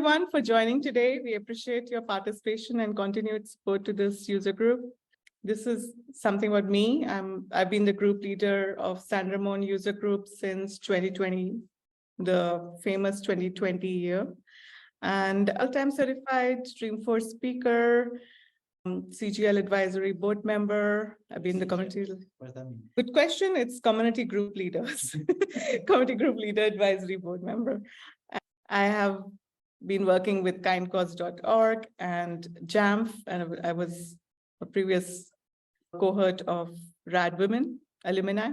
everyone, for joining today. We appreciate your participation and continued support to this user group. This is something about me. I've been the group leader of San Ramon user group since 2020, the famous 2020 year. And all-time certified Dreamforce speaker, CGL advisory board member. I've been the community. What does that mean? Good question. It's community group leaders, community group leader advisory board member. I have been working with kindcause.org and JAMF, and I was a previous cohort of Rad Women alumni.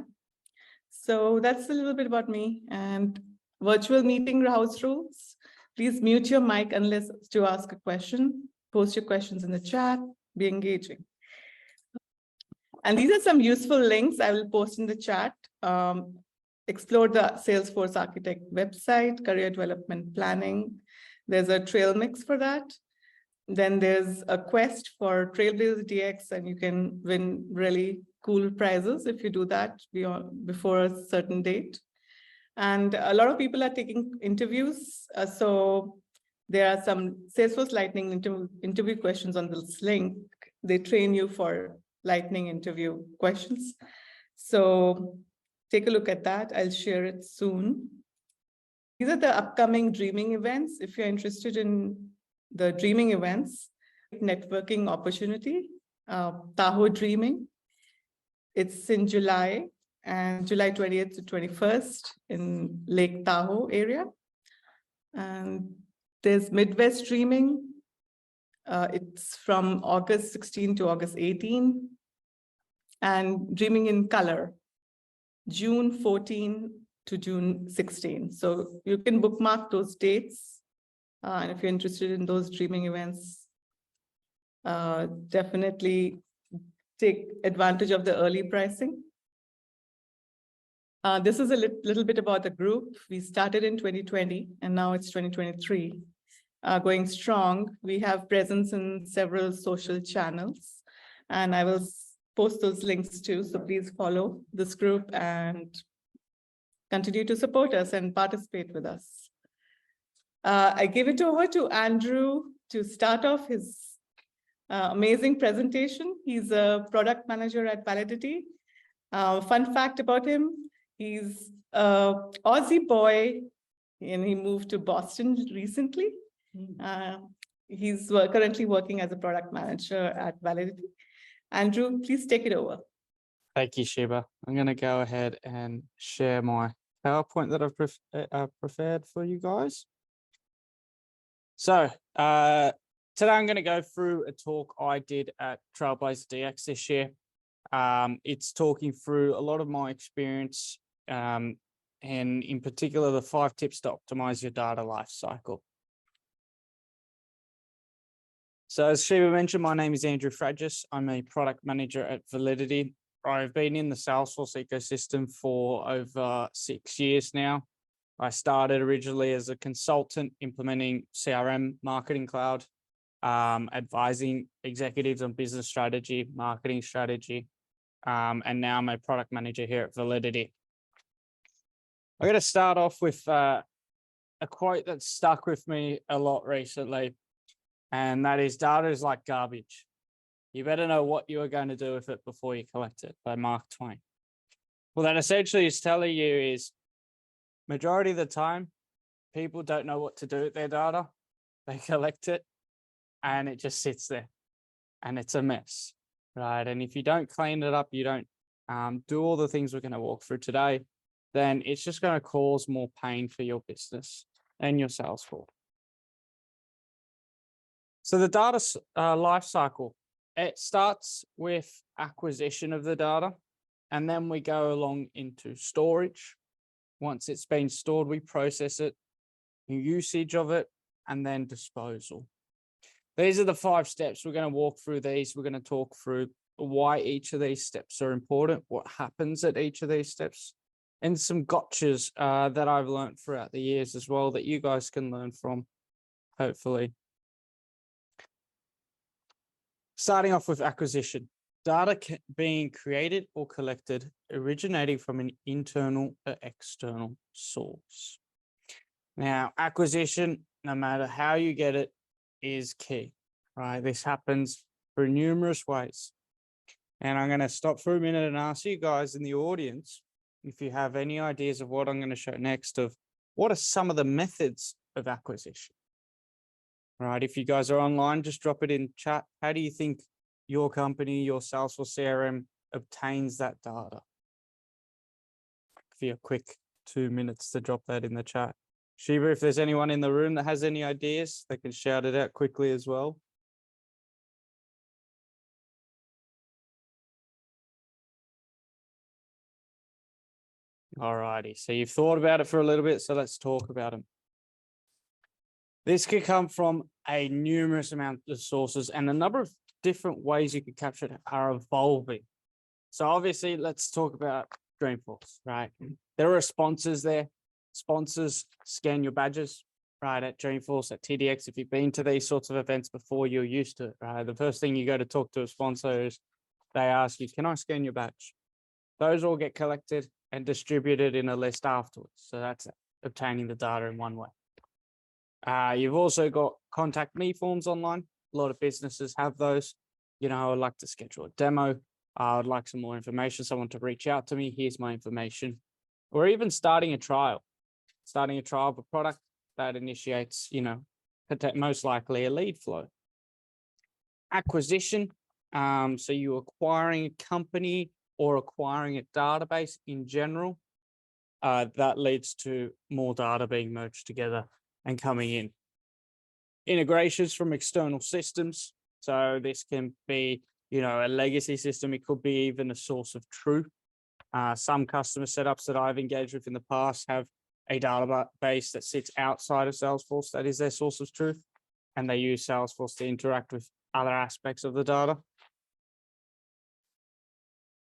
So that's a little bit about me. And virtual meeting house rules. Please mute your mic unless to ask a question. Post your questions in the chat. Be engaging. And these are some useful links I will post in the chat. Explore the Salesforce Architect website, career development planning. There's a trail mix for that. Then there's a quest for Trailblazer DX, and you can win really cool prizes if you do that before a certain date. And a lot of people are taking interviews. So there are some Salesforce Lightning interview questions on this link. They train you for Lightning interview questions. So take a look at that. I'll share it soon. These are the upcoming dreaming events. If you're interested in the dreaming events, networking opportunity, Tahoe Dreaming. It's in July, and July 20th to 21st in Lake Tahoe area. And there's Midwest Dreaming. It's from August 16 to August 18. And Dreaming in Color, June 14 to June 16. So you can bookmark those dates. And if you're interested in those dreaming events, definitely take advantage of the early pricing. This is a little bit about the group. We started in 2020 and now it's 2023. Going strong. We have presence in several social channels, and I will post those links too. So please follow this group and continue to support us and participate with us. I give it over to Andrew to start off his amazing presentation. He's a product manager at Validity. Fun fact about him, he's an Aussie boy and he moved to Boston recently. He's currently working as a product manager at Validity. Andrew, please take it over. Thank you, Shiba. I'm going to go ahead and share my PowerPoint that I've prepared for you guys. So today I'm going to go through a talk I did at Trailblazer DX this year. It's talking through a lot of my experience and in particular the 5 tips to optimize your data lifecycle. So as Shiva mentioned, my name is Andrew Fragis. I'm a product manager at Validity. I've been in the Salesforce ecosystem for over 6 years now. I started originally as a consultant implementing CRM Marketing Cloud, advising executives on business strategy, marketing strategy, and now I'm a product manager here at Validity. I'm going to start off with a quote that stuck with me a lot recently. And that is, data is like garbage. You better know what you are going to do with it before you collect it, by Mark Twain. Well, that essentially is telling you is majority of the time, people don't know what to do with their data. They collect it and it just sits there and it's a mess, right? And if you don't clean it up, you don't do all the things we're going to walk through today, then it's just going to cause more pain for your business and your sales force. So the data life cycle, it starts with acquisition of the data, and then we go along into storage. Once it's been stored, we process it, usage of it, and then disposal. These are the 5 steps. We're going to walk through these. We're going to talk through why each of these steps are important, what happens at each of these steps, and some gotchas that I've learned throughout the years as well that you guys can learn from, hopefully. Starting off with acquisition, data being created or collected originating from an internal or external source. Now, acquisition no matter how you get it, is key, right? This happens through numerous ways. And I'm going to stop for a minute and ask you guys in the audience if you have any ideas of what I'm going to show next, of what are some of the methods of acquisition, right? If you guys are online, just drop it in chat. How do you think your company, your Salesforce CRM obtains that data? Give you a quick 2 minutes to drop that in the chat. Shiva, if there's anyone in the room that has any ideas, they can shout it out quickly as well. All righty, so you've thought about it for a little bit, so let's talk about them. This could come from a numerous amount of sources, and a number of different ways you could capture it are evolving. So obviously, let's talk about Dreamforce, right? There are sponsors there. Sponsors scan your badges, right, at Dreamforce, at TDX. If you've been to these sorts of events before, you're used to it, right? The first thing you go to talk to a sponsor is they ask you, can I scan your badge? Those all get collected and distributed in a list afterwards. So that's obtaining the data in one way. You've also got contact me forms online. A lot of businesses have those. You know, I would like to schedule a demo. I would like some more information, someone to reach out to me. Here's my information. Or even starting a trial of a product that initiates, you know, most likely a lead flow. Acquisition. So you're acquiring a company or acquiring a database in general, that leads to more data being merged together and coming in. Integrations from external systems. So this can be, you know, a legacy system. It could be even a source of truth. Some customer setups that I've engaged with in the past have a database that sits outside of Salesforce that is their source of truth, and they use Salesforce to interact with other aspects of the data.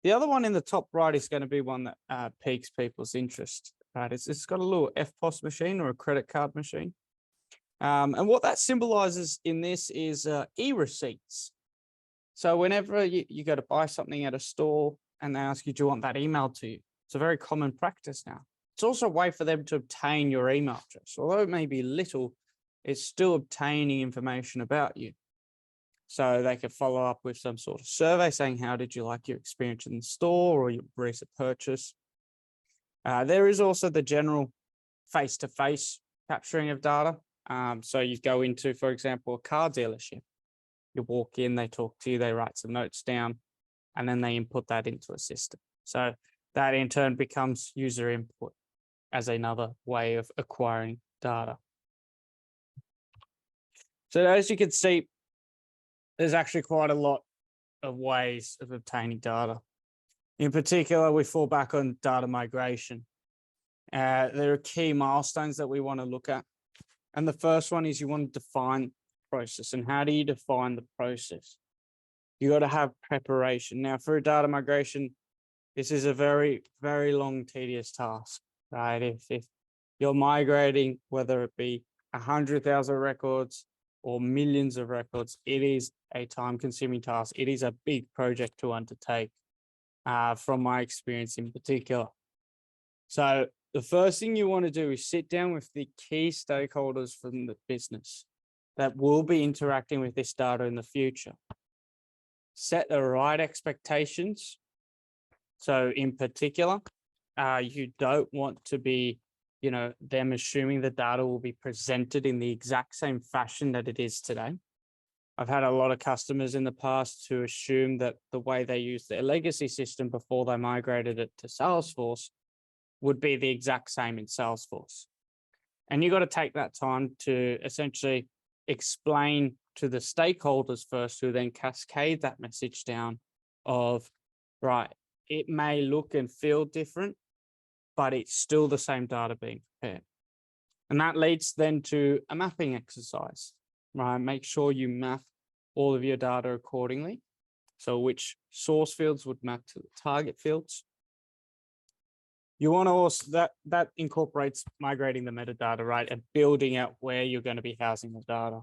The other one in the top right is going to be one that piques people's interest, right? It's got a little FPOS machine or a credit card machine. And what that symbolizes in this is e-receipts. So whenever you go to buy something at a store and they ask you, do you want that emailed to you? It's a very common practice now. It's also a way for them to obtain your email address. Although it may be little, it's still obtaining information about you. So they could follow up with some sort of survey saying, how did you like your experience in the store or your recent purchase? There is also the general face-to-face capturing of data. So you go into, for example, a car dealership. You walk in, they talk to you, they write some notes down, and then they input that into a system. So that in turn becomes user input as another way of acquiring data. So as you can see, there's actually quite a lot of ways of obtaining data. In particular, we fall back on data migration. There are key milestones that we want to look at. And the first one is you want to define process. And how do you define the process? You got to have preparation. Now, for a data migration, this is a very, very long, tedious task, right? If you're migrating, whether it be 100,000 records or millions of records, it is a time-consuming task. It is a big project to undertake, from my experience in particular. So the first thing you want to do is sit down with the key stakeholders from the business that will be interacting with this data in the future. Set the right expectations. So in particular, you don't want to be, you know, them assuming the data will be presented in the exact same fashion that it is today. I've had a lot of customers in the past who assume that the way they used their legacy system before they migrated it to Salesforce would be the exact same in Salesforce. And you've got to take that time to essentially explain to the stakeholders first, who then cascade that message down of, right, it may look and feel different, but it's still the same data being prepared. And that leads then to a mapping exercise, right? Make sure you map all of your data accordingly. So which source fields would map to the target fields. You want to also, that incorporates migrating the metadata, right? And building out where you're going to be housing the data.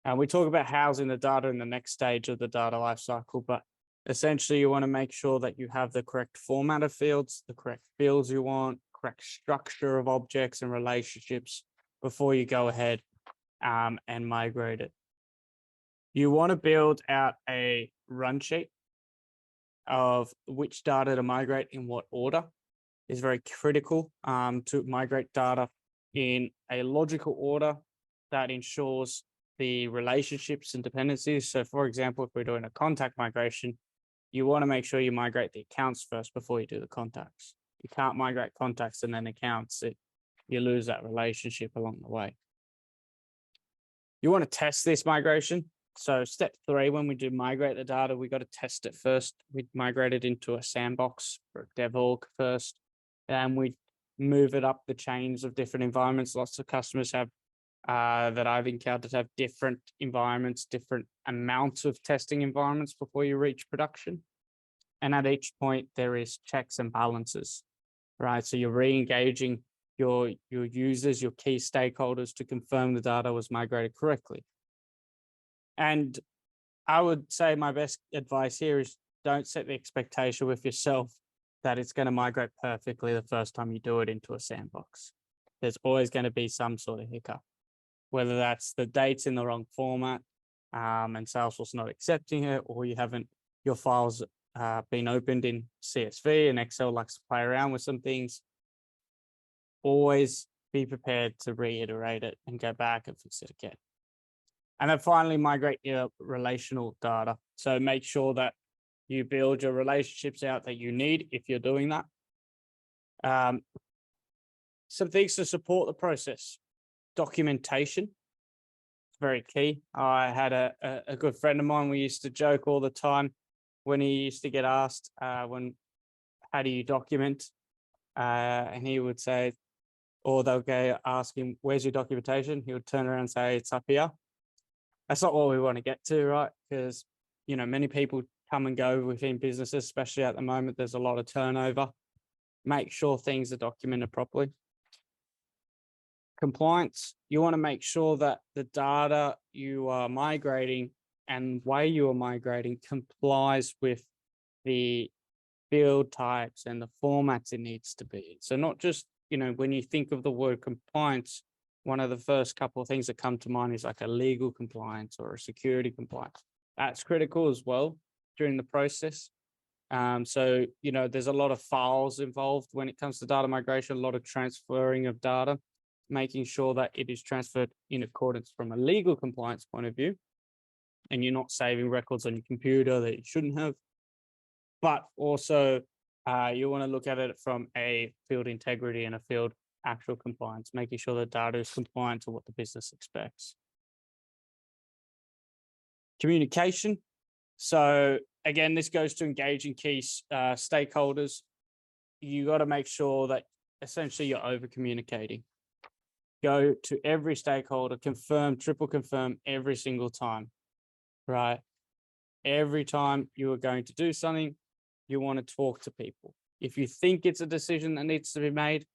And we talk about housing the data in the next stage of the data lifecycle, but essentially you want to make sure that you have the correct format of fields, the correct fields you want, correct structure of objects and relationships before you go ahead and migrate it. You want to build out a run sheet of which data to migrate in what order. Is very critical to migrate data in a logical order that ensures the relationships and dependencies. So for example, if we're doing a contact migration, you want to make sure you migrate the accounts first before you do the contacts. You can't migrate contacts and then accounts. You lose that relationship along the way. You want to test this migration. So step 3, when we do migrate the data, we got to test it first. We migrate it into a sandbox or a dev org first, and we move it up the chains of different environments. Lots of customers have that I've encountered have different environments, different amounts of testing environments before you reach production. And at each point, there is checks and balances, right? So you're re-engaging your users, your key stakeholders to confirm the data was migrated correctly. And I would say my best advice here is don't set the expectation with yourself that it's going to migrate perfectly the first time you do it into a sandbox. There's always going to be some sort of hiccup, whether that's the dates in the wrong format and Salesforce not accepting it, or you haven't, your files been opened in CSV and Excel likes to play around with some things. Always be prepared to reiterate it and go back and fix it again. And then finally, migrate your relational data. So make sure that you build your relationships out that you need if you're doing that. Some things to support the process. Documentation, very key. I had a good friend of mine, we used to joke all the time when he used to get asked, how do you document? And he would say, or they'll go ask him, where's your documentation? He would turn around and say, it's up here. That's not what we want to get to, right? Because, you know, many people come and go within businesses, especially at the moment, there's a lot of turnover. Make sure things are documented properly. Compliance, you want to make sure that the data you are migrating and way you are migrating complies with the field types and the formats it needs to be. So not just, you know, when you think of the word compliance, one of the first couple of things that come to mind is like a legal compliance or a security compliance. That's critical as well during the process. So, you know, there's a lot of files involved when it comes to data migration, a lot of transferring of data, making sure that it is transferred in accordance from a legal compliance point of view, and you're not saving records on your computer that you shouldn't have. But also, you want to look at it from a field integrity and a field actual compliance, making sure the data is compliant to what the business expects. Communication. So again, this goes to engaging key stakeholders. You got to make sure that essentially you're over communicating. Go to every stakeholder, confirm, triple confirm every single time, right? Every time you are going to do something, you want to talk to people. If you think it's a decision that needs to be made,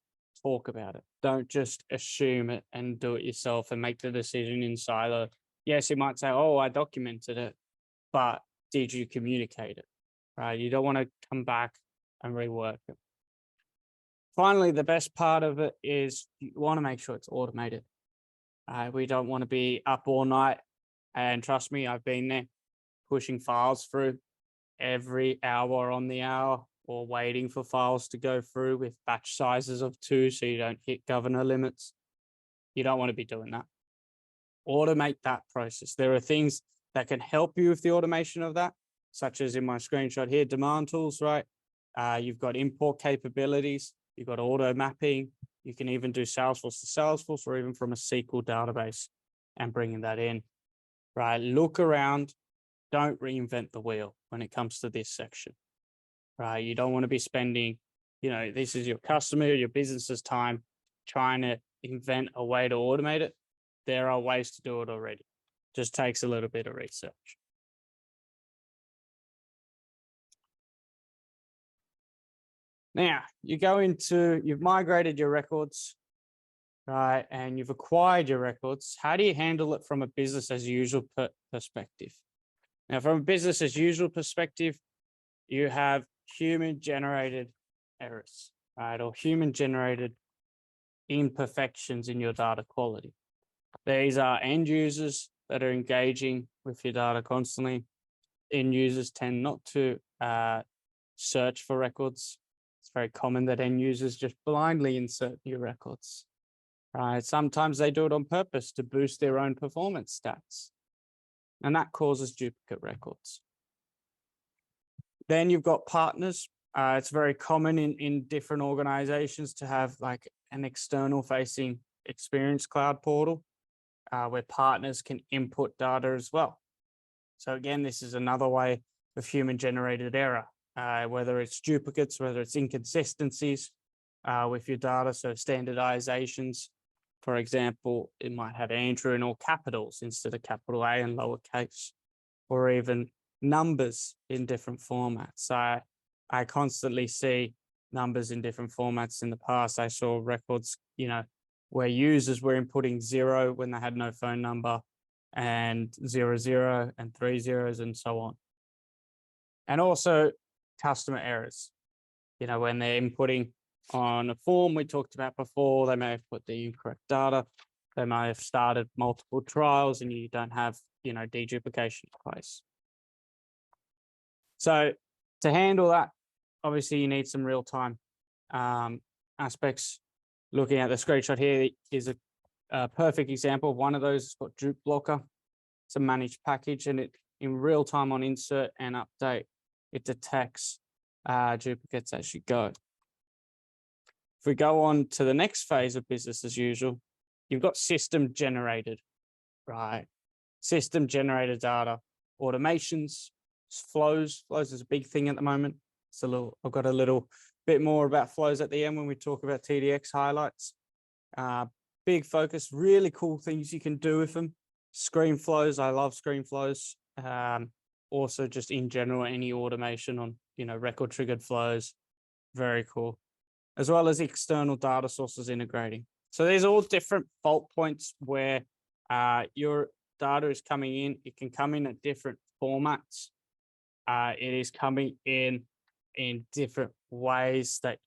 talk about it. Don't just assume it and do it yourself and make the decision in silo. Yes, you might say, oh, I documented it, but did you communicate it, right? You don't want to come back and rework it. Finally, the best part of it is you want to make sure it's automated. We don't want to be up all night. And trust me, I've been there pushing files through every hour on the hour or waiting for files to go through with batch sizes of 2 so you don't hit governor limits. You don't want to be doing that. Automate that process. There are things that can help you with the automation of that, such as in my screenshot here, demand tools, right? You've got import capabilities, you've got auto mapping, you can even do Salesforce to Salesforce or even from a SQL database and bringing that in, right? Look around, don't reinvent the wheel when it comes to this section, right? You don't want to be spending, you know, this is your customer, your business's time trying to invent a way to automate it. There are ways to do it already. Just takes a little bit of research. Now, you've migrated your records, right? And you've acquired your records. How do you handle it from a business as usual perspective? Now, from a business as usual perspective, you have human generated errors, right? Or human generated imperfections in your data quality. These are end users that are engaging with your data constantly. End users tend not to search for records. It's very common that end users just blindly insert new records. Right? Sometimes they do it on purpose to boost their own performance stats, and that causes duplicate records. Then you've got partners. It's very common in different organizations to have like an external facing experience cloud portal where partners can input data as well. So again, this is another way of human generated error, whether it's duplicates, whether it's inconsistencies with your data. So standardizations, for example, it might have Andrew in all capitals instead of capital A and lowercase, or even numbers in different formats. I constantly see numbers in different formats. In the past, I saw records, where users were inputting 0 when they had no phone number, and 00 and 3 zeros and so on. And also customer errors, when they're inputting on a form we talked about before, they may have put the incorrect data. They may have started multiple trials and you don't have, deduplication in place. So to handle that, obviously you need some real-time aspects. Looking at the screenshot here is a perfect example of one of those. It's got Dupe Blocker. It's a managed package, and it in real time on insert and update, it detects duplicates as you go. If we go on to the next phase of business as usual, you've got system generated, right? System generated data, automations, flows. Flows is a big thing at the moment. I've got a little bit more about flows at the end when we talk about TDX highlights. Big focus, really cool things you can do with them. Screen flows, I love screen flows. Also just in general, any automation on, record triggered flows, very cool. As well as external data sources integrating. So there's all different fault points where your data is coming in. It can come in at different formats. It is coming in different ways that,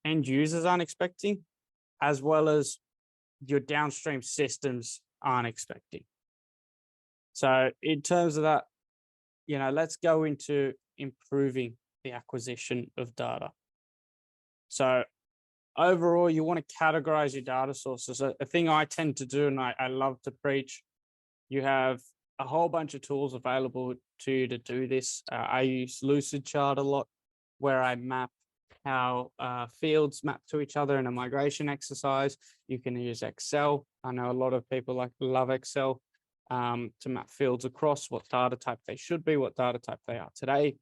end users aren't expecting, as well as your downstream systems aren't expecting. So in terms of that, let's go into improving the acquisition of data. So overall, you want to categorize your data sources. A thing I tend to do, and I love to preach, you have a whole bunch of tools available to you to do this. I use Lucidchart a lot, where I map how fields map to each other in a migration exercise. You can use Excel. I know a lot of people love Excel to map fields across what data type they should be, what data type they are today.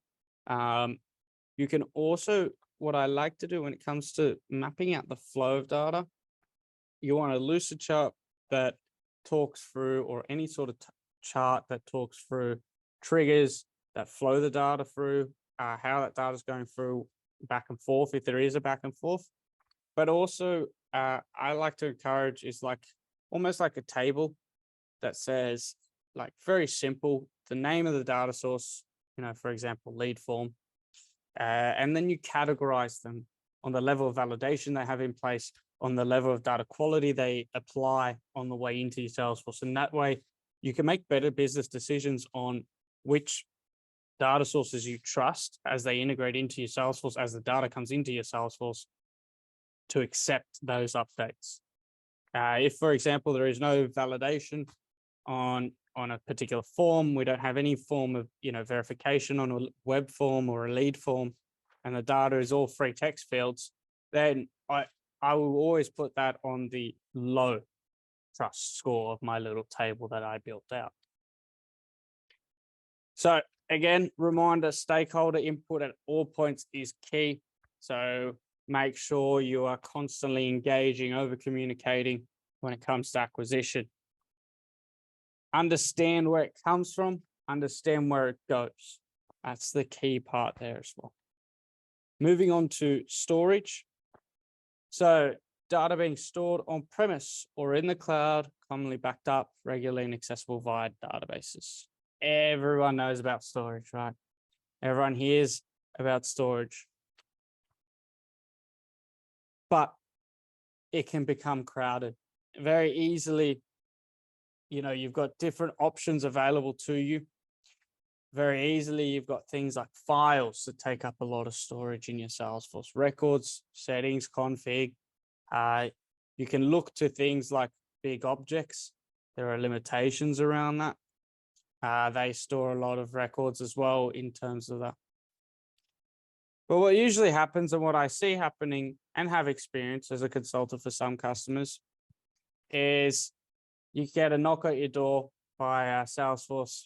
You can also, what I like to do when it comes to mapping out the flow of data, you want a Lucidchart that talks through, or any sort of chart that talks through triggers that flow the data through, how that data is going through back and forth, if there is a back and forth. But also, I like to encourage is almost like a table that says, very simple, the name of the data source, for example, lead form. And then you categorize them on the level of validation they have in place, on the level of data quality they apply on the way into your Salesforce. And that way you can make better business decisions on which data sources you trust as they integrate into your Salesforce, as the data comes into your Salesforce, to accept those updates. If, for example, there is no validation on a particular form, we don't have any form of verification on a web form or a lead form, and the data is all free text fields, then I will always put that on the low trust score of my little table that I built out. So again, reminder, stakeholder input at all points is key. So make sure you are constantly engaging, over communicating when it comes to acquisition. Understand where it comes from, understand where it goes. That's the key part there as well. Moving on to storage. So data being stored on premise or in the cloud, commonly backed up, regularly and accessible via databases. Everyone knows about storage, right? Everyone hears about storage. But it can become crowded very easily. you've got different options available to you very easily. You've got things like files that take up a lot of storage in your Salesforce, records, settings, config. You can look to things like big objects. There are limitations around that. They store a lot of records as well in terms of that. But what usually happens, and what I see happening and have experienced as a consultant for some customers, is you get a knock at your door by Salesforce,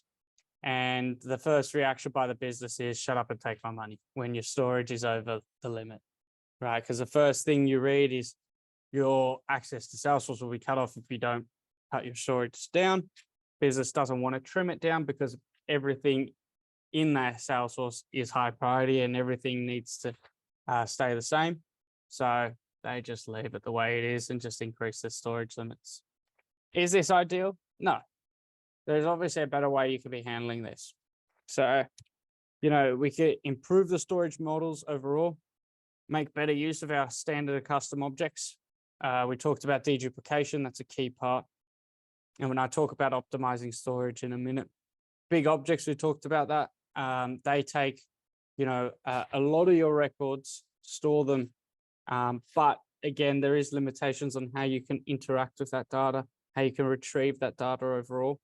and the first reaction by the business is shut up and take my money when your storage is over the limit, right? Because the first thing you read is your access to Salesforce will be cut off if you don't cut your storage down. Business doesn't want to trim it down because everything in that Salesforce is high priority and everything needs to stay the same. So they just leave it the way it is and just increase the storage limits. Is this ideal? No. There's obviously a better way you could be handling this. So, we could improve the storage models overall, make better use of our standard and custom objects. We talked about deduplication. That's a key part. And when I talk about optimizing storage in a minute, big objects, we talked about that. They take, a lot of your records, store them. But again, there is limitations on how you can interact with that data, how you can retrieve that data overall.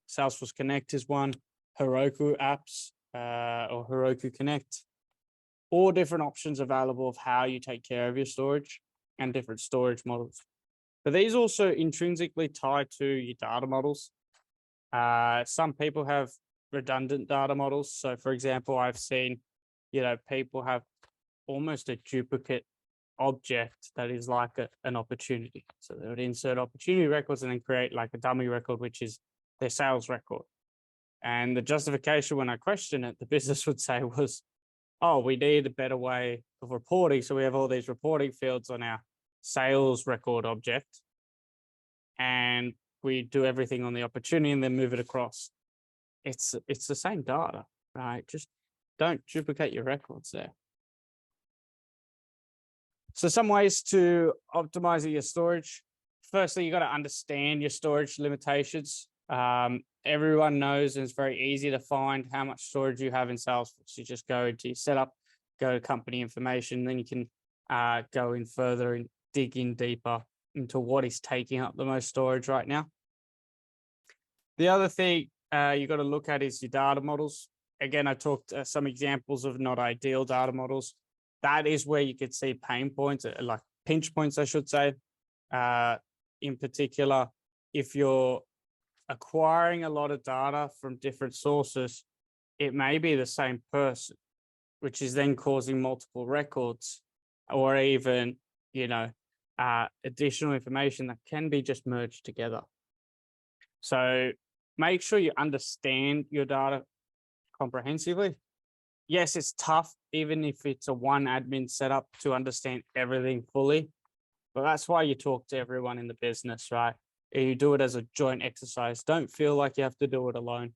Salesforce Connect is one, Heroku apps or Heroku Connect, all different options available of how you take care of your storage and different storage models. But these also intrinsically tie to your data models. Some people have redundant data models. So for example, I've seen, people have almost a duplicate object that is like an opportunity. So they would insert opportunity records and then create like a dummy record, which is their sales record. And the justification when I question it, the business would say was, oh, we need a better way of reporting. So we have all these reporting fields on our sales record object. And we do everything on the opportunity and then move it across. It's the same data, right? Just don't duplicate your records there. So some ways to optimize your storage. Firstly, you got to understand your storage limitations. Everyone knows, and it's very easy to find how much storage you have in Salesforce. You just go to your setup, go to company information, then you can go in further and dig in deeper into what is taking up the most storage right now. The other thing you got to look at is your data models. Again, I talked some examples of not ideal data models. That is where you could see pain points, like pinch points, I should say. In particular, if you're acquiring a lot of data from different sources, it may be the same person, which is then causing multiple records or even, additional information that can be just merged together. So make sure you understand your data comprehensively. Yes, it's tough, even if it's a one admin setup, to understand everything fully. But that's why you talk to everyone in the business, right? You do it as a joint exercise. Don't feel like you have to do it alone.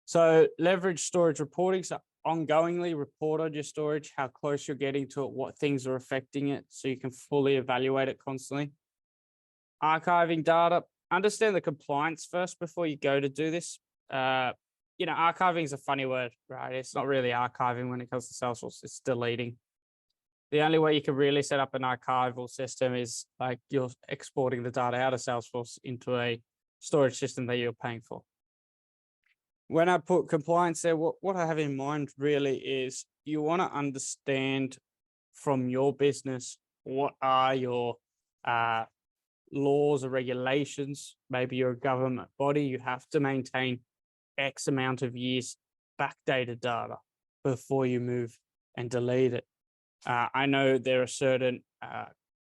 So leverage storage reporting. So ongoingly report on your storage, how close you're getting to it, what things are affecting it, so you can fully evaluate it constantly. Archiving data. Understand the compliance first before you go to do this. Archiving is a funny word, right? It's not really archiving when it comes to Salesforce, it's deleting. The only way you can really set up an archival system is like you're exporting the data out of Salesforce into a storage system that you're paying for. When I put compliance there, what I have in mind really is you want to understand from your business, what are your laws or regulations. Maybe you're a government body, you have to maintain X amount of years backdated data before you move and delete it. I know there are certain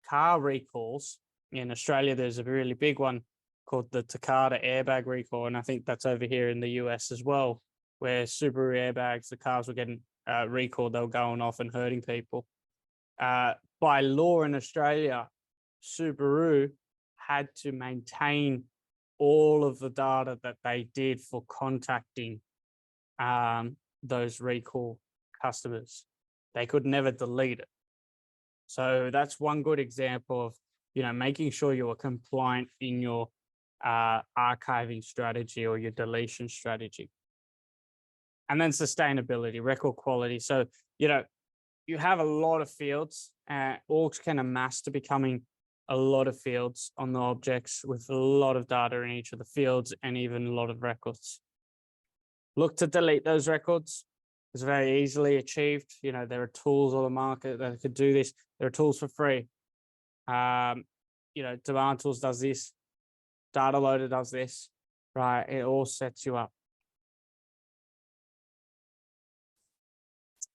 car recalls. In Australia, there's a really big one called the Takata airbag recall, and I think that's over here in the US as well, where Subaru airbags, the cars were getting recalled, they were going off and hurting people. By law in Australia, Subaru had to maintain all of the data that they did for contacting those recall customers. They could never delete it. So that's one good example of, making sure you are compliant in your archiving strategy or your deletion strategy. And then sustainability, record quality. So, you have a lot of fields, orgs can amass to becoming a lot of fields on the objects with a lot of data in each of the fields and even a lot of records. Look to delete those records. It's very easily achieved. There are tools on the market that could do this. There are tools for free. Demand Tools does this. Data Loader does this, right? It all sets you up.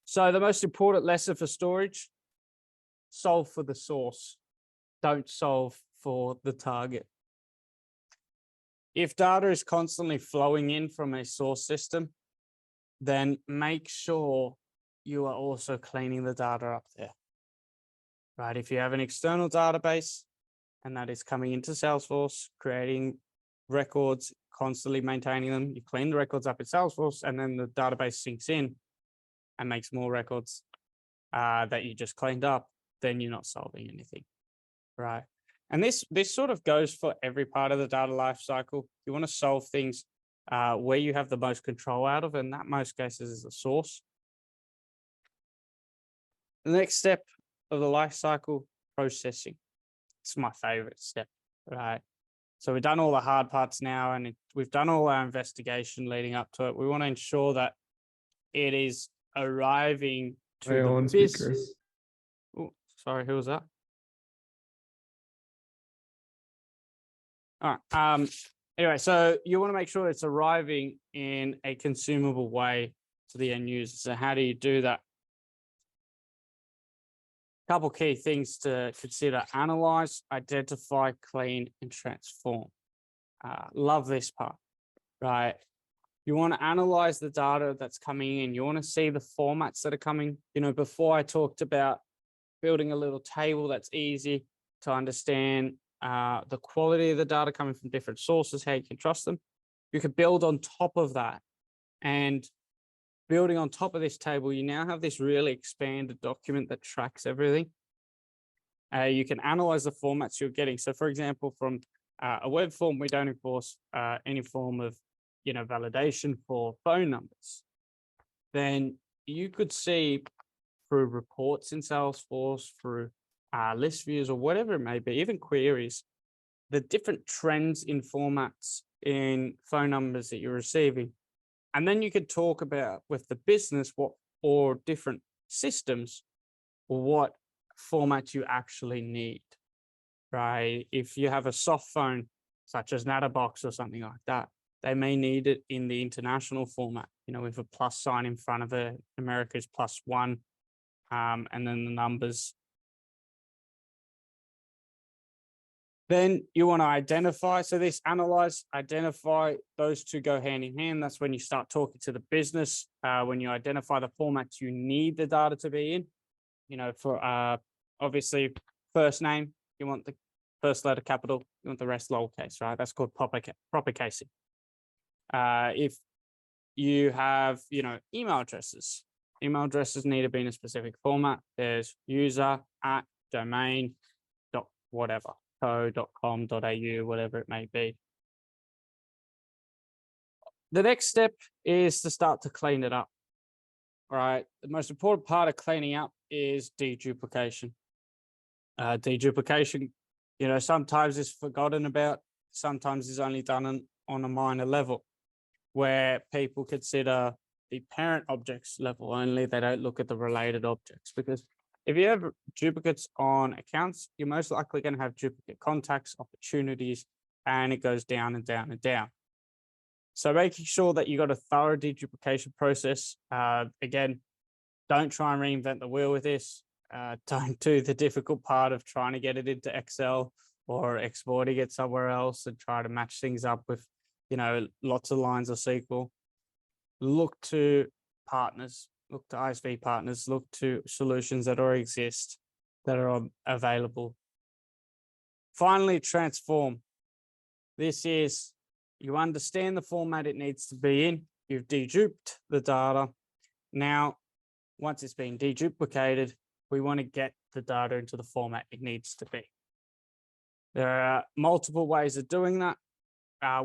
So the most important lesson for storage, solve for the source. Don't solve for the target. If data is constantly flowing in from a source system, then make sure you are also cleaning the data up there, right? If you have an external database and that is coming into Salesforce, creating records, constantly maintaining them, you clean the records up in Salesforce, and then the database syncs in and makes more records that you just cleaned up, then you're not solving anything, right? And this sort of goes for every part of the data lifecycle. You want to solve things where you have the most control out of, and that most cases is the source. The next step of the lifecycle, processing. It's my favorite step, right? So we've done all the hard parts now, and we've done all our investigation leading up to it. We want to ensure that it is arriving to the business. Oh, sorry, who was that? All right. Anyway, so you want to make sure it's arriving in a consumable way to the end user. So how do you do that? Couple key things to consider: analyze, identify, clean, and transform. Love this part, right? You want to analyze the data that's coming in. You want to see the formats that are coming. Before I talked about building a little table that's easy to understand the quality of the data coming from different sources, how you can trust them. You could build on top of that. And building on top of this table, you now have this really expanded document that tracks everything. You can analyze the formats you're getting. So for example, from a web form, we don't enforce any form of validation for phone numbers. Then you could see through reports in Salesforce, through list views or whatever it may be, even queries, the different trends in formats in phone numbers that you're receiving. And then you could talk about with the business or different systems, what format you actually need, right? If you have a soft phone, such as Natabox or something like that, they may need it in the international format, with a plus sign in front of it. America's +1, and then the numbers. Then you want to identify. So this analyze, identify, those two go hand in hand. That's when you start talking to the business. When you identify the formats you need the data to be in, for obviously first name, you want the first letter capital, you want the rest lowercase, right? That's called proper casing. If you have, email addresses need to be in a specific format. There's user, @ domain, whatever. .com.au, whatever it may be. The next step is to start to clean it up. All right. The most important part of cleaning up is deduplication. Deduplication, sometimes is forgotten about, sometimes is only done on a minor level, where people consider the parent objects level only. They don't look at the related objects, because if you have duplicates on accounts, you're most likely going to have duplicate contacts, opportunities, and it goes down and down and down. So making sure that you got a thorough deduplication process. Again, don't try and reinvent the wheel with this. Don't do the difficult part of trying to get it into Excel or exporting it somewhere else and try to match things up with, lots of lines of SQL. Look to partners. Look to ISV partners, look to solutions that already exist, that are available. Finally, transform. This is, you understand the format it needs to be in, you've deduped the data. Now, once it's been deduplicated, we want to get the data into the format it needs to be. There are multiple ways of doing that.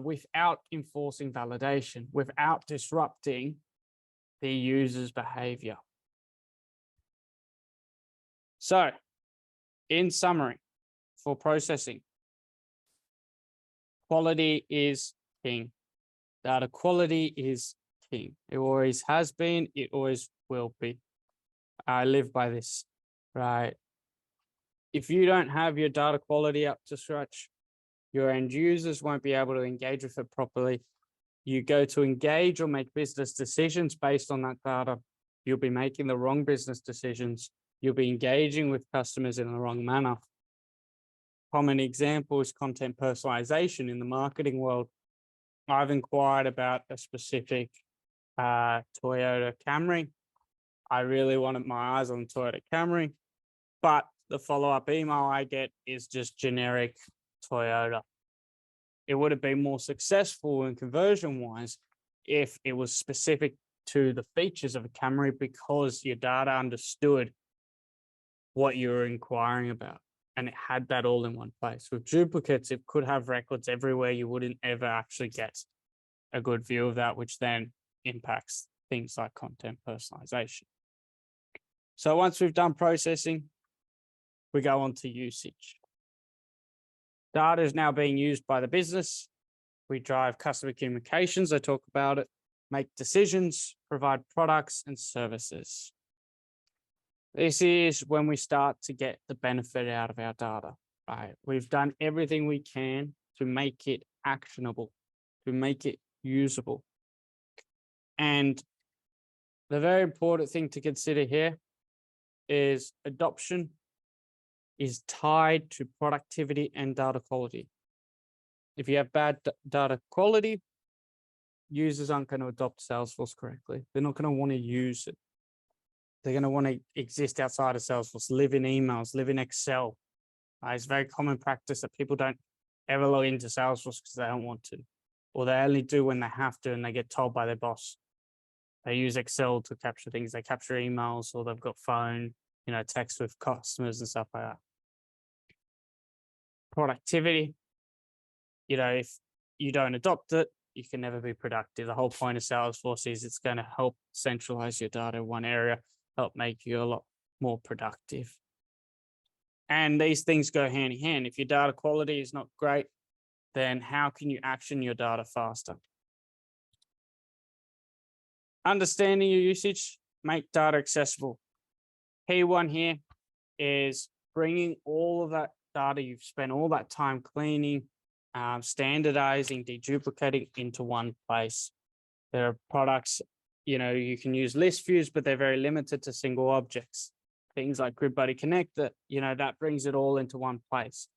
without enforcing validation, without disrupting the user's behavior. So, in summary, for processing, quality is king. Data quality is king. It always has been, it always will be. I live by this, right? If you don't have your data quality up to scratch, your end users won't be able to engage with it properly. You go to engage or make business decisions based on that data, you'll be making the wrong business decisions. You'll be engaging with customers in the wrong manner. Common example is content personalization in the marketing world. I've inquired about a specific Toyota Camry. I really wanted my eyes on Toyota Camry, but the follow-up email I get is just generic Toyota. It would have been more successful and conversion-wise if it was specific to the features of a Camry because your data understood what you were inquiring about and it had that all in one place. With duplicates, it could have records everywhere. You wouldn't ever actually get a good view of that, which then impacts things like content personalization. So once we've done processing, we go on to usage. Data is now being used by the business. We drive customer communications, I talk about it, make decisions, provide products and services. This is when we start to get the benefit out of our data, right? We've done everything we can to make it actionable, to make it usable. And the very important thing to consider here is adoption is tied to productivity and data quality. If you have bad data quality, users aren't going to adopt Salesforce correctly. They're not going to want to use it. They're going to want to exist outside of Salesforce, live in emails, live in Excel. It's very common practice that people don't ever log into Salesforce because they don't want to, or they only do when they have to and they get told by their boss. They use Excel to capture things. They capture emails, or they've got phone, text with customers and stuff like that. Productivity, if you don't adopt it, you can never be productive. The whole point of Salesforce is it's going to help centralize your data in one area, help make you a lot more productive. And these things go hand in hand. If your data quality is not great, then how can you action your data faster? Understanding your usage, make data accessible. Key one here is bringing all of that data you've spent all that time cleaning, standardizing, deduplicating into one place. There are products, you can use list views, but they're very limited to single objects. Things like GridBuddy Connect that brings it all into one place.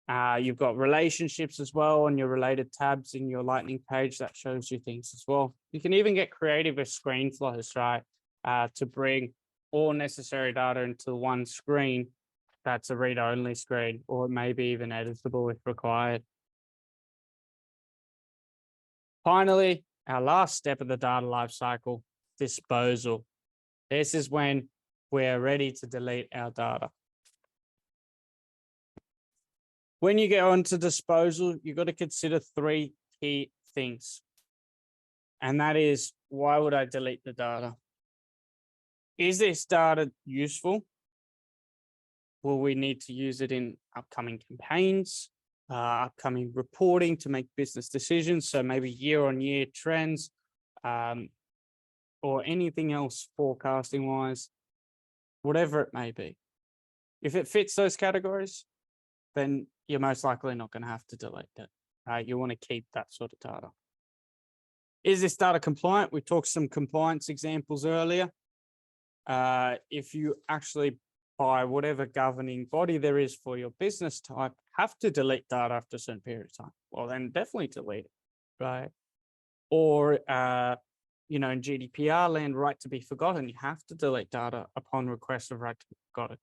You've got relationships as well on your related tabs in your Lightning page that shows you things as well. You can even get creative with screen flows, right? To bring all necessary data into one screen that's a read-only screen, or maybe even editable if required. Finally, our last step of the data lifecycle, disposal. This is when we're ready to delete our data. When you get onto disposal, you've got to consider three key things. And that is, why would I delete the data? Is this data useful? Will we need to use it in upcoming campaigns, upcoming reporting to make business decisions? So maybe year-on-year trends, or anything else forecasting wise, whatever it may be. If it fits those categories, then you're most likely not going to have to delete it. You want to keep that sort of data. Is this data compliant? We talked some compliance examples earlier. If you actually, by whatever governing body there is for your business type, have to delete data after a certain period of time, well, then definitely delete it, right? Or, in GDPR land, right to be forgotten, you have to delete data upon request of right to be forgotten.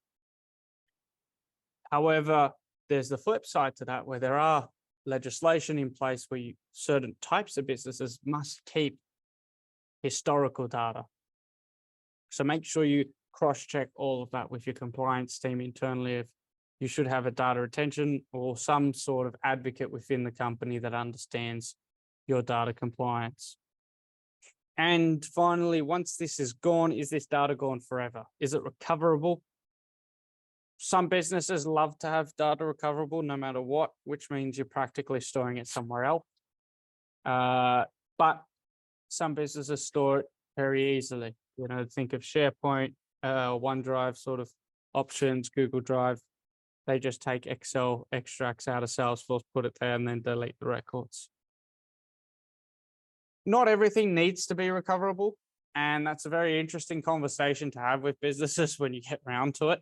However, there's the flip side to that, where there are legislation in place where certain types of businesses must keep historical data. So make sure you cross-check all of that with your compliance team internally of, you should have a data retention or some sort of advocate within the company that understands your data compliance. And finally, once this is gone, is this data gone forever? Is it recoverable? Some businesses love to have data recoverable no matter what, which means you're practically storing it somewhere else. But some businesses store it very easily. You know, think of SharePoint, OneDrive sort of options, Google Drive. They just take Excel extracts out of Salesforce, put it there, and then delete the records. Not everything needs to be recoverable. And that's a very interesting conversation to have with businesses when you get around to it.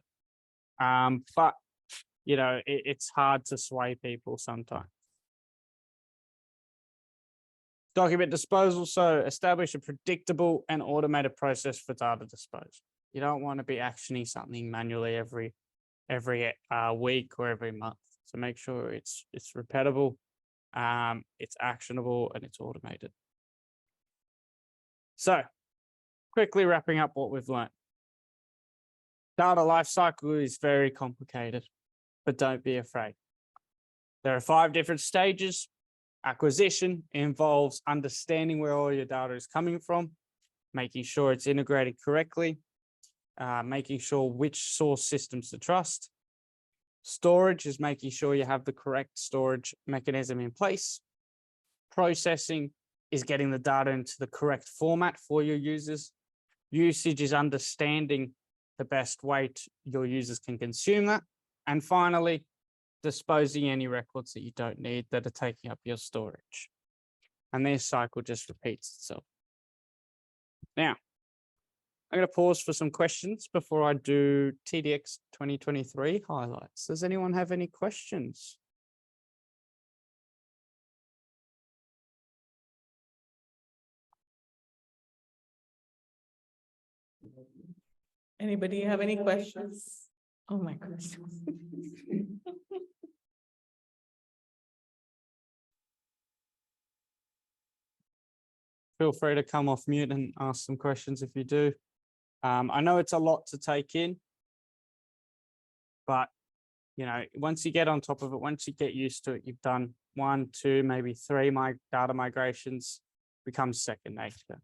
But, you know, it's hard to sway people sometimes. Document disposal. So establish a predictable and automated process for data disposal. You don't want to be actioning something manually every week or every month. So make sure it's repeatable, it's actionable, and it's automated. So quickly wrapping up what we've learned. Data lifecycle is very complicated, but don't be afraid. There are 5 different stages. Acquisition involves understanding where all your data is coming from, making sure it's integrated correctly, making sure which source systems to trust. Storage is making sure you have the correct storage mechanism in place. Processing is getting the data into the correct format for your users. Usage is understanding the best way your users can consume that. And finally, disposing any records that you don't need that are taking up your storage. And this cycle just repeats itself. Now, I'm going to pause for some questions before I do TDX 2023 highlights. Does anyone have any questions? Anybody have any questions? Oh my gosh. Feel free to come off mute and ask some questions if you do. I know it's a lot to take in, but you know, once you get on top of it, once you get used to it, you've done 1, 2, maybe 3 data migrations, becomes second nature.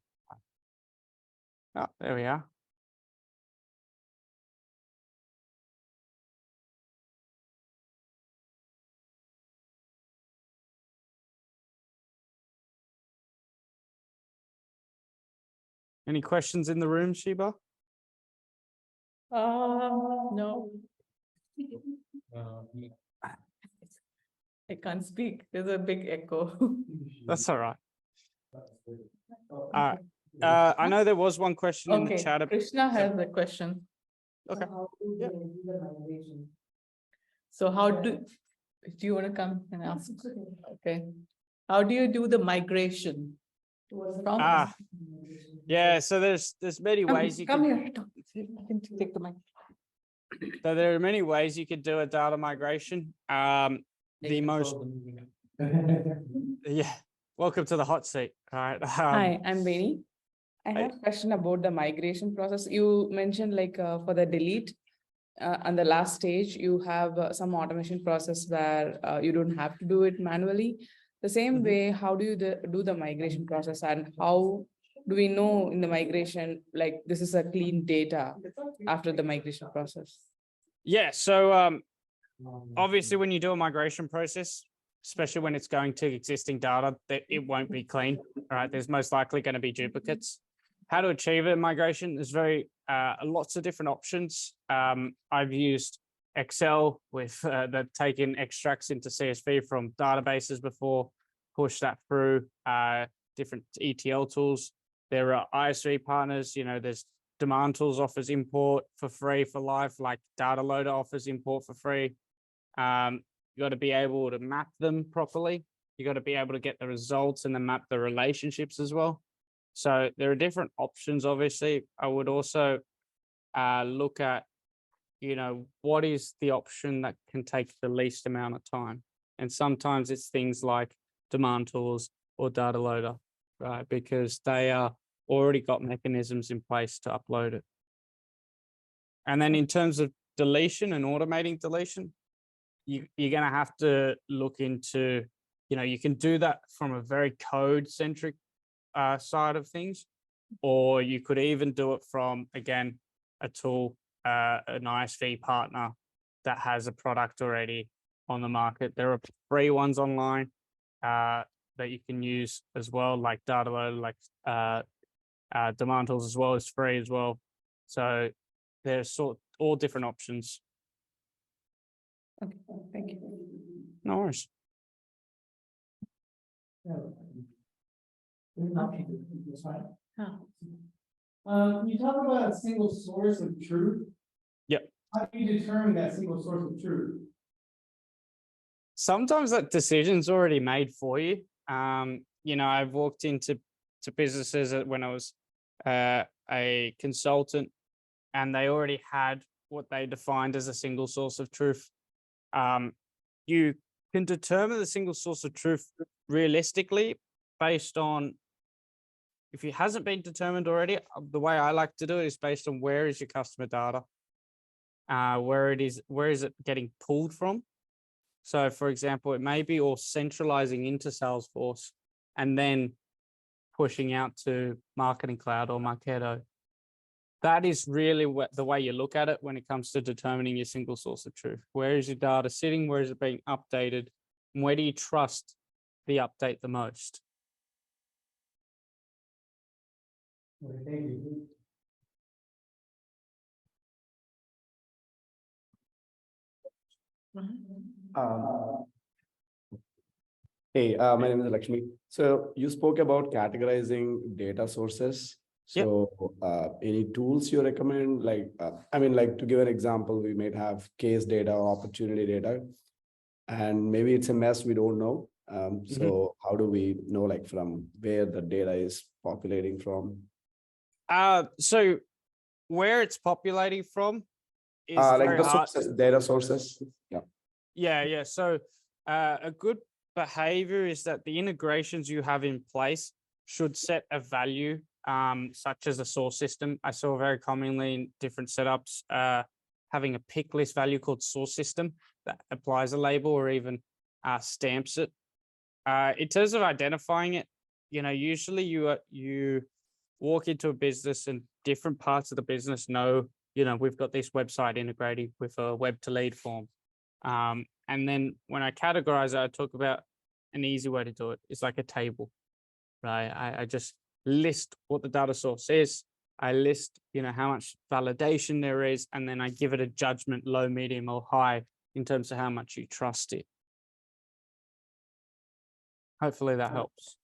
Oh, there we are. Any questions in the room, Sheba? No. I can't speak. There's a big echo. That's all right. I know there was one question in the chat. Krishna has a question. Okay. Yeah. So how do you want to come and ask? Okay. How do you do the migration? Yeah, so there's many ways you come can here. I can take the mic. So there are many ways you could do a data migration. The most yeah, welcome to the hot seat. All right. Hi, I'm Veni. I have a question about the migration process. You mentioned like for the delete on the last stage, you have some automation process where you don't have to do it manually. The same way, how do you do the migration process, and how do we know in the migration, like this is a clean data after the migration process? Yeah, so obviously when you do a migration process, especially when it's going to existing data, that it won't be clean. All right, there's most likely going to be duplicates. How to achieve a migration? There's lots of different options. I've used Excel with that taken extracts into CSV from databases before, push that through different ETL tools. There are ISV partners, you know, there's Demand Tools offers import for free for life, like Data Loader offers import for free. You got to be able to map them properly. You got to be able to get the results and then map the relationships as well. So there are different options, obviously. I would also look at, you know, what is the option that can take the least amount of time? And sometimes it's things like Demand Tools or Data Loader, right? Because they are already got mechanisms in place to upload it. And then in terms of deletion and automating deletion, you're going to have to look into, you can do that from a very code centric side of things, or you could even do it from, again, a tool, an ISV partner that has a product already on the market. There are free ones online that you can use as well, like Dataload, like Demand Tools as well is free as well. So there's all different options. Okay, thank you. No worries. Can you talk about a single source of truth? Yep. How do you determine that single source of truth? Sometimes that decision's already made for you. I've walked into businesses when I was a consultant, and they already had what they defined as a single source of truth. You can determine the single source of truth realistically based on, if it hasn't been determined already, the way I like to do it is based on where is your customer data, where is it getting pulled from. So for example, it may be all centralizing into Salesforce and then pushing out to Marketing Cloud or Marketo. That is really the way you look at it when it comes to determining your single source of truth. Where is your data sitting? Where is it being updated? And where do you trust the update the most? Okay, thank you. Hey, my name is Lakshmi. So you spoke about categorizing data sources. So any tools you recommend? Like, to give an example, we might have case data or opportunity data, and maybe it's a mess we don't know. So how do we know, like, from where the data is populating from? So where it's populating from is Like very the hard. sources, data sources. Yeah. So a good behavior is that the integrations you have in place should set a value, such as a source system. I saw very commonly in different setups having a pick list value called source system that applies a label or even stamps it. In terms of identifying it, usually you walk into a business and different parts of the business know, we've got this website integrated with a web to lead form. And then when I categorize it, I talk about an easy way to do it. It's like a table, right? I just list what the data source is. I list, how much validation there is, and then I give it a judgment, low, medium, or high in terms of how much you trust it. Hopefully that helps.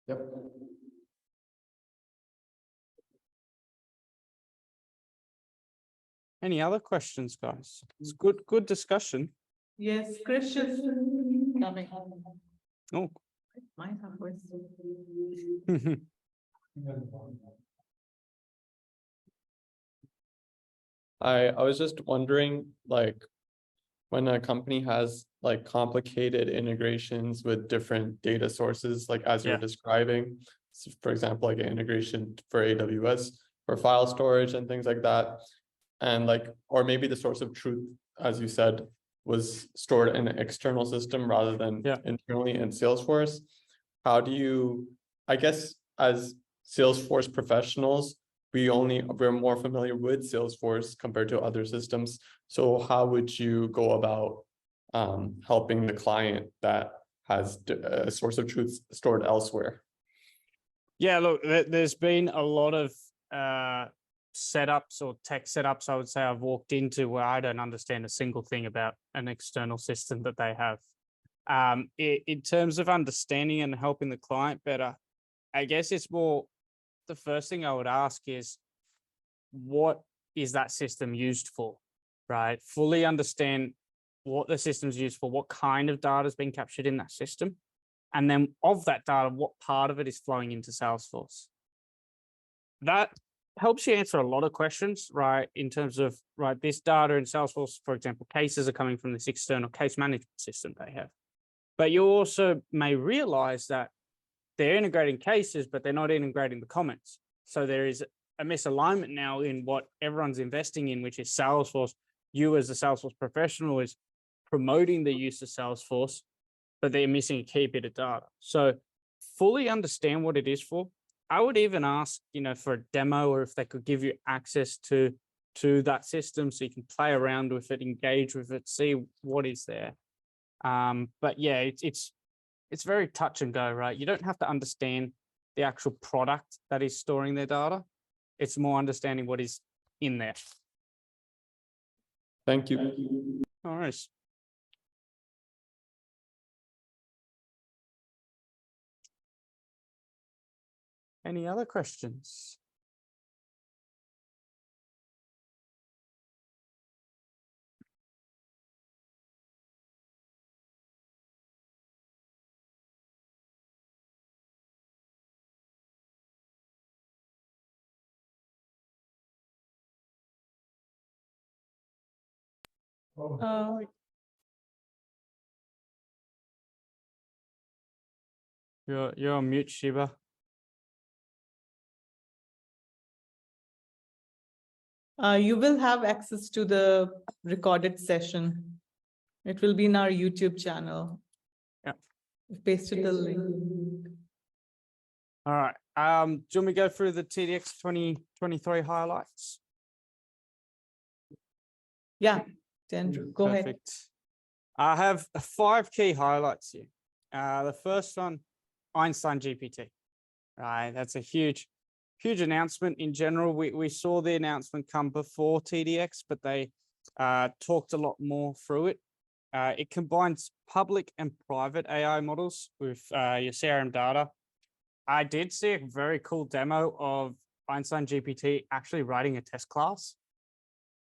Yep. Any other questions, guys? It's good discussion. Yes, Christian coming. Oh. Might have voice. I was just wondering, like, when a company has like complicated integrations with different data sources, like as you're describing, so for example, like an integration for AWS for file storage and things like that, and like, or maybe the source of truth, as you said, was stored in an external system rather than internally in Salesforce. How do you, I guess, as Salesforce professionals, we're more familiar with Salesforce compared to other systems. So how would you go about helping the client that has a source of truth stored elsewhere? Yeah, look, there's been a lot of setups or tech setups, I would say, I've walked into where I don't understand a single thing about an external system that they have. In terms of understanding and helping the client better, I guess it's more, the first thing I would ask is, what is that system used for, right? Fully understand what the system's used for, what kind of data is being captured in that system. And then of that data, what part of it is flowing into Salesforce. That helps you answer a lot of questions, right? In terms of, right, this data in Salesforce, for example, cases are coming from this external case management system they have. But you also may realize that they're integrating cases, but they're not integrating the comments. So there is a misalignment now in what everyone's investing in, which is Salesforce you as a Salesforce professional is promoting the use of Salesforce, but they're missing a key bit of data. So fully understand what it is for. I would even ask, for a demo, or if they could give you access to that system so you can play around with it, engage with it, see what is there. But yeah, it's very touch and go, right? You don't have to understand the actual product that is storing their data. It's more understanding what is in there. Thank you. All right. Any other questions? Uh, You're on mute, Shiba. you will have access to the recorded session. It will be in our YouTube channel. Yeah. We've pasted the link. All right. Do you want me to go through the TDX 2023 highlights? Yeah, then go ahead. Perfect. I have 5 key highlights here. The first one, Einstein GPT. Right, that's a huge announcement in general. We saw the announcement come before TDX, but they talked a lot more through it. It combines public and private AI models with your CRM data. I did see a very cool demo of Einstein GPT actually writing a test class.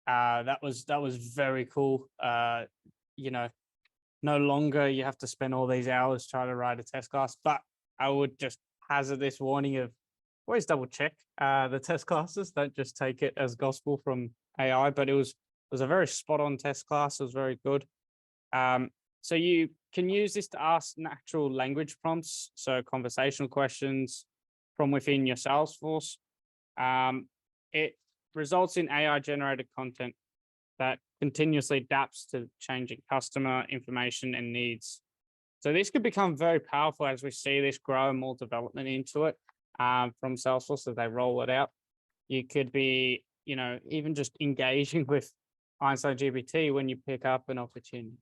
That was very cool. No longer you have to spend all these hours trying to write a test class, but I would just hazard this warning of always double check the test classes. Don't just take it as gospel from AI, but it was a very spot on test class. It was very good. So you can use this to ask natural language prompts, so conversational questions from within your Salesforce. It results in AI generated content that continuously adapts to changing customer information and needs. So this could become very powerful as we see this grow and more development into it from Salesforce as they roll it out. You could be, even just engaging with Einstein GPT when you pick up an opportunity.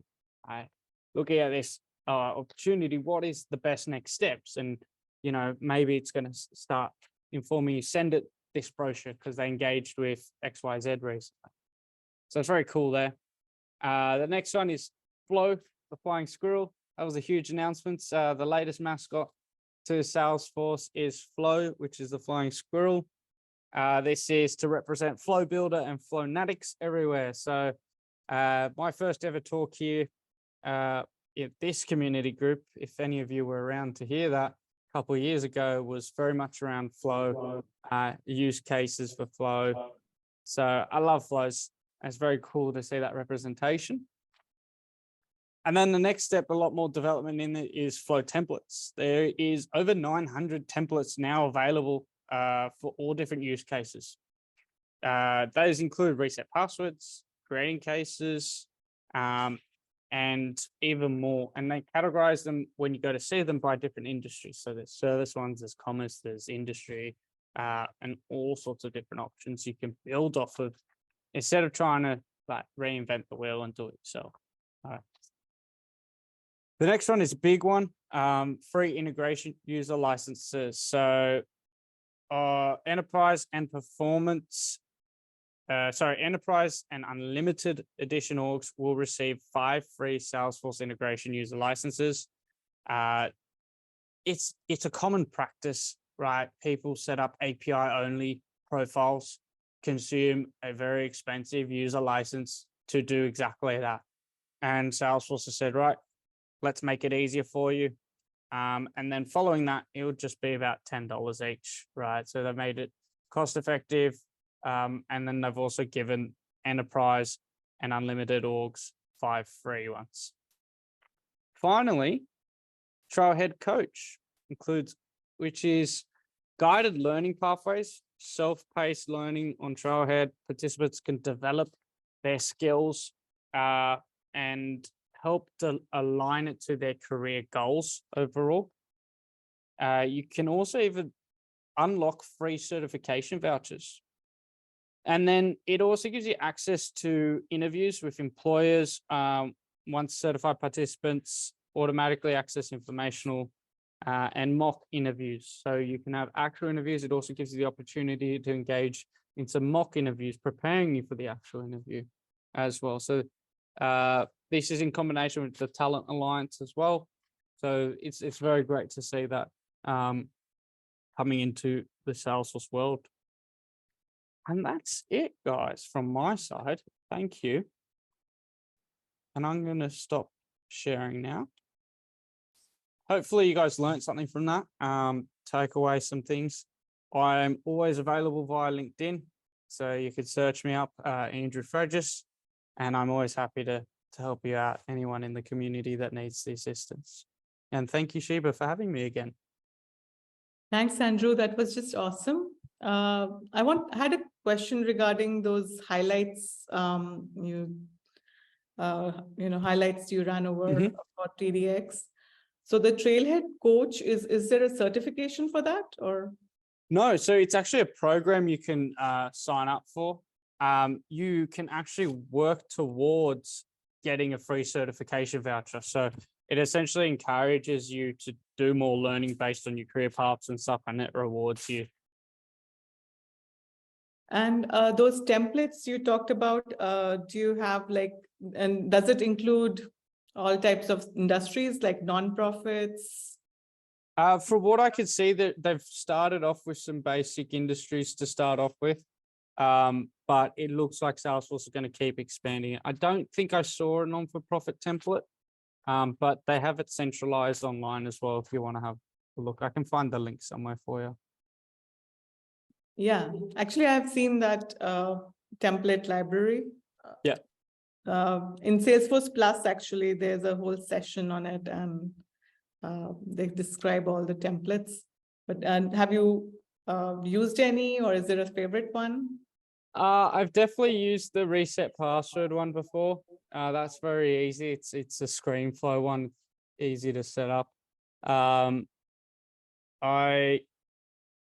Looking at this opportunity, what is the best next steps? And, maybe it's going to start informing you, send it this brochure because they engaged with XYZ recently. So it's very cool there. The next one is Flow, the flying squirrel. That was a huge announcement. The latest mascot to Salesforce is Flow, which is the flying squirrel. This is to represent Flow Builder and Flownatics everywhere. So my first ever talk here in this community group, if any of you were around to hear that a couple of years ago, was very much around Flow, use cases for Flow. So I love Flows. It's very cool to see that representation. And then the next step, a lot more development in it, is Flow templates. There is over 900 templates now available for all different use cases. Those include reset passwords, creating cases, and even more. And they categorize them when you go to see them by different industries. So there's service ones, there's commerce, there's industry, and all sorts of different options you can build off of instead of trying to reinvent the wheel and do it yourself. All right. The next one is a big one, free integration user licenses. So enterprise and enterprise and unlimited edition orgs will receive 5 free Salesforce integration user licenses. It's a common practice, right? People set up API only profiles, consume a very expensive user license to do exactly that. And Salesforce has said, right, let's make it easier for you. And then following that, it would just be about $10 each, right? So they've made it cost effective. And then they've also given enterprise and unlimited orgs 5 free ones. Finally, Trailhead Coach includes, which is guided learning pathways, self-paced learning on Trailhead. Participants can develop their skills and help to align it to their career goals overall. You can also even unlock free certification vouchers. And then it also gives you access to interviews with employers. Once certified participants automatically access informational and mock interviews. So you can have actual interviews. It also gives you the opportunity to engage in some mock interviews, preparing you for the actual interview as well. So this is in combination with the Talent Alliance as well. So it's very great to see that coming into the Salesforce world. And that's it, guys, from my side. Thank you. And I'm going to stop sharing now. Hopefully you guys learned something from that. Take away some things. I am always available via LinkedIn. So you could search me up, Andrew Fredgis, and I'm always happy to help you out, anyone in the community that needs the assistance. And thank you, Sheba, for having me again. Thanks, Andrew. That was just awesome. I had a question regarding those highlights. Highlights you ran over for TDX. So the Trailhead Coach, is there a certification for that, or? No, so it's actually a program you can sign up for. You can actually work towards getting a free certification voucher. So it essentially encourages you to do more learning based on your career paths and stuff, and it rewards you. And those templates you talked about, do you have and does it include all types of industries like nonprofits? From what I can see, that they've started off with some basic industries to start off with, but it looks like Salesforce is going to keep expanding it. I don't think I saw a non-for-profit template, but they have it centralized online as well. If you want to have a look, I can find the link somewhere for you. Yeah, actually, I've seen that template library. Yeah. In Salesforce Plus, actually, there's a whole session on it, and they describe all the templates. But have you used any, or is there a favorite one? I've definitely used the reset password one before. That's very easy. It's a ScreenFlow one, easy to set up.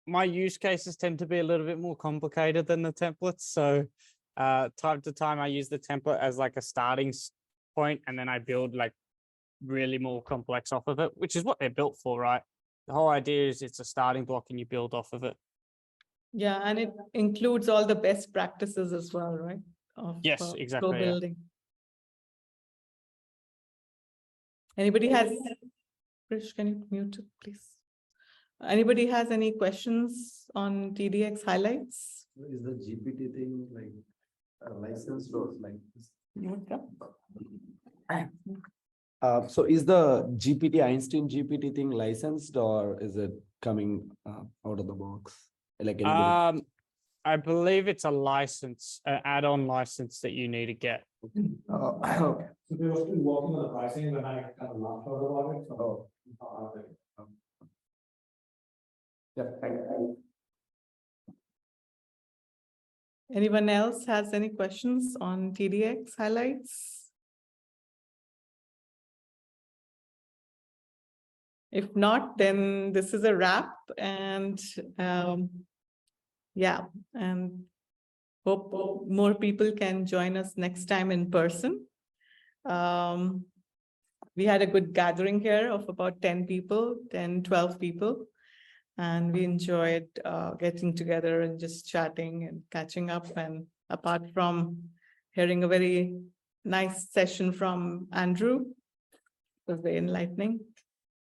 My use cases tend to be a little bit more complicated than the templates. So time to time, I use the template as like a starting point, and then I build like really more complex off of it, which is what they're built for, right? The whole idea is it's a starting block and you build off of it. Yeah, and it includes all the best practices as well, right? Yes, exactly. Flow building. Anybody has? Krish, can you mute it, please? Anybody has any questions on TDX highlights? Is the GPT thing like licensed or like? So is the GPT, Einstein GPT thing licensed, or is it coming out of the box? Like anybody? I believe it's a license, an add-on license that you need to get. Okay. So we were still working on the pricing when I kind of laughed out about it. So, Yeah, thank you. Anyone else has any questions on TDX highlights? If not, then this is a wrap, and yeah, and hope more people can join us next time in person. We had a good gathering here of about 10 people, 10, 12 people. And we enjoyed getting together and just chatting and catching up. And apart from hearing a very nice session from Andrew, it was very enlightening.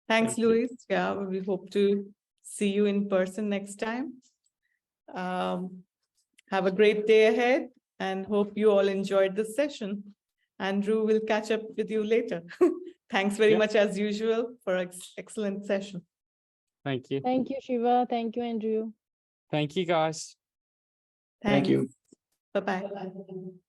Thanks, Luis. Yeah, we hope to see you in person next time. Have a great day ahead, and hope you all enjoyed this session. Andrew will catch up with you later. Thanks very much as usual for an excellent session. Thank you. Thank you, Shiva. Thank you, Andrew. Thank you, guys. Thanks. Thank you. Bye-bye.